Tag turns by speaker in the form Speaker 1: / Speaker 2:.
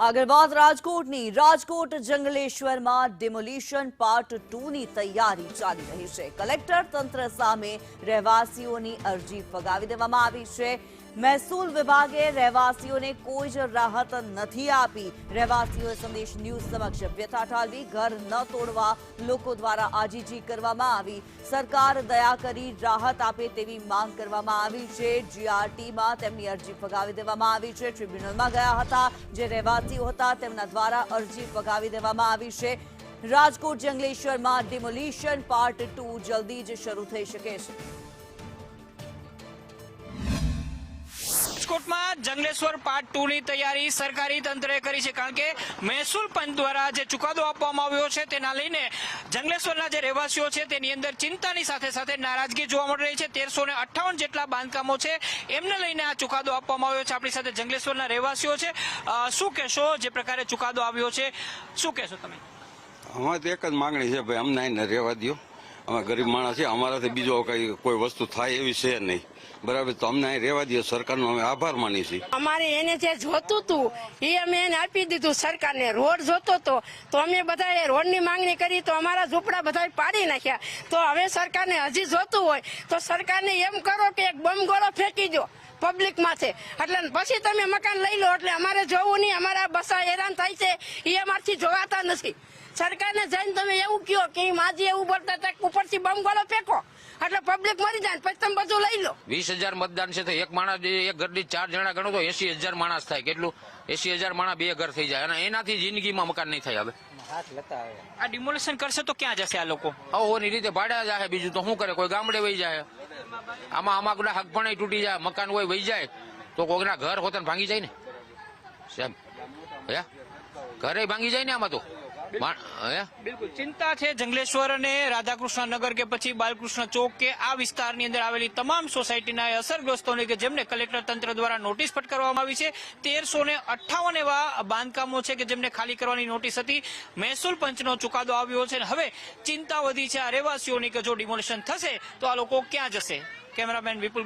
Speaker 1: આગળ વાત રાજકોટની રાજકોટ જંગલેશ્વરમાં ડિમોલિશન પાર્ટ 2 ની તૈયારી ચાલી રહી છે। કલેક્ટર તંત્ર સામે રહેવાસીઓની અરજી ફગાવી દેવામાં આવી છે। મહેસૂલ વિભાગે રહેવાસીઓને કોઈ જ રાહત નથી આપી। રહેવાસીઓએ સંદેશ ન્યૂઝ સમક્ષ વ્યથા ઠાલવી ઘર ન તોડવા લોકો દ્વારા આજીજી કરવામાં આવી। સરકાર દયા કરી રાહત આપે તેવી માંગ કરવામાં આવી છે। જીઆરટીમાં તેમની અરજી ફગાવી દેવામાં આવી છે। ટ્રિબ્યુનલમાં ગયા હતા જે રહેવાસીઓ હતા તેમના દ્વારા અરજી ફગાવી દેવામાં આવી છે। રાજકોટ જંગલેશ્વરમાં ડિમોલિશન પાર્ટ 2 જલ્દી જ શરૂ થઈ શકે છે।
Speaker 2: રાજકોટમાં જંગલેશ્વર પાર્ટ 2 ની તૈયારી સરકારી તંત્રએ કરી છે, કારણ કે મહેસૂલ પંચ દ્વારા જે ચુકાદો આપવામાં આવ્યો છે તેના લઈને જંગલેશ્વરના જે રહેવાસીઓ છે તેની અંદર ચિંતાની સાથે સાથે નારાજગી જોવા મળી રહી છે। 1358 જેટલા બાંધકામો છે એમને લઈને આ ચુકાદો આપવામાં આવ્યો છે। આપણી સાથે જંગલેશ્વરના રહેવાસીઓ છે। શું કહેશો, જે પ્રકારે ચુકાદો આવ્યો છે શું કહેશો તમે?
Speaker 3: અમારે તો એક જ માંગણી છે, ભાઈ અમને અહીં રહેવા દો। અમે ગરીબ માણસ છે, અમારાથી બીજો કોઈ વસ્તુ થાય એવી છે નહીં, બરાબર? તો અમને અહીં રહેવા દો। સરકારનો અમે આભાર માની છીએ।
Speaker 4: અમારે એને જે જોતું હતું એ અમે એને આપી દીધું સરકારને। રોડ જોતો હતો તો અમે બધા રોડની માંગણી કરી તો અમારા ઝૂંપડા બધા પાડી નાખ્યા। તો હવે સરકારને હજી જોતું હોય તો સરકારને એમ કરો કે એક બમગોળો ફેંકી દો પબ્લિક માથે, એટલે પછી તમે મકાન લઈ લો। એટલે અમારે જોવું નહીં, અમારા બસા હેરાન થાય છે એ અમારથી જોવાતા નથી। સરકારને જઈને તમે એવું કહો કે માજી એવું બોલતા હતા ઉપરથી બમગોળો ફેંકો એટલે પબ્લિક મરી જાય, પછી તમે બધું લઈ લો।
Speaker 5: 20,000 મતદાન છે તો એક માણસ એક ઘરની 4 જણા ગણો તો 80,000 માણસ થાય। કેટલું? 80,000 માણસ 2 ઘર થઈ જાય અને એનાથી જિંદગીમાં મકાન નહીં થાય। હવે
Speaker 2: આ ડિમોલિશન કરશે તો ક્યાં જશે આ લોકો?
Speaker 5: આની રીતે ભાડે જાય, બીજું તો શું કરે? કોઈ ગામડે વહી જાય। આમાં કોઈ હક પણ તૂટી જાય, મકાન હોય વહી જાય તો કોઈના ઘર હોતન ભાંગી જાય ને સાહેબ, ઘરે ભાંગી જાય ને આમાં તો।
Speaker 2: બિલકુલ ચિંતા છે જંગલેશ્વર અને રાધાકૃષ્ણ નગર કે પછી બાલકૃષ્ણ ચોક કે આ વિસ્તારની અંદર આવેલી તમામ સોસાયટીના અસરગ્રસ્તોને કે જેમને કલેક્ટર તંત્ર દ્વારા નોટિસ ફટકારવામાં આવી છે। 1358 એવા બાંધકામો છે કે જેમને ખાલી કરવાની નોટિસ હતી। મહેસૂલ પંચનો ચુકાદો આવ્યો છે અને હવે ચિંતા વધી છે આ રહેવાસીઓની કે જો ડિમોલિશન થશે તો આ લોકો ક્યાં જશે? કેમેરામેન વિપુલ